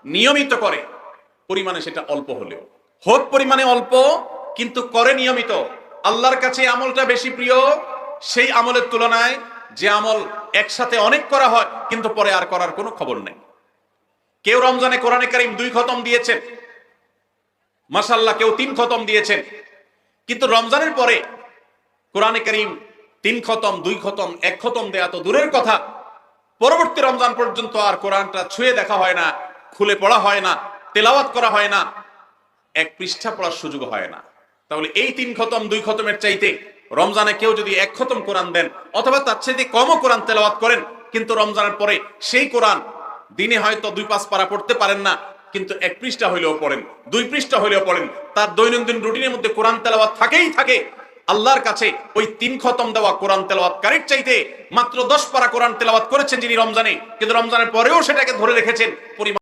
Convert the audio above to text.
নিয়মিত করে, পরিমাণে সেটা অল্প হলেও হোক, পরিমাণে অল্প কিন্তু করে নিয়মিত, আল্লাহর কাছে আমলটা বেশি প্রিয় সেই আমলের তুলনায় যে আমল একসাথে অনেক করা হয় কিন্তু পরে আর করার কোনো খবর নেই। কেউ রমজানে কোরআনে কারীম 2 খতম দিয়েছেন, মাশাআল্লাহ, কেউ 3 খতম দিয়েছেন, কিন্তু রমজানের পরে কোরআনে কারীম 3 খতম, 2 খতম, 1 খতম দেয়া তো দূরের কথা, পরবর্তী রমজান পর্যন্ত আর কোরআনটা ছুঁয়ে দেখা হয় না, খুলে পড়া হয় না, তেলাওয়াত করা হয় না, 1 পৃষ্ঠা পড়ার সুযোগ হয় না। তাহলে এই 3 খতম 2 খতমের চাইতে রমজানে কেউ যদি 1 খতম কোরআন দেন অথবা তার চাইতে কমও কোরআন তেলাওয়াত করেন, কিন্তু রমজানের পরে সেই কোরআন দিনে হয়তো 2-5 পারা পড়তে পারেন না, কিন্তু 1 পৃষ্ঠা হইলেও পড়েন, 2 পৃষ্ঠা হইলেও পড়েন, তার দৈনন্দিন রুটিনের মধ্যে কোরআন তেলাওয়াত থাকেই থাকে। আল্লাহর কাছে ওই 3 খতম দেওয়া কোরআন তেলাওয়াতকারীর চাইতে মাত্র 10 পারা কোরআন তেলাওয়াত করেছেন যিনি রমজানে, কিন্তু রমজানের পরেও সেটাকে ধরে রেখেছেন,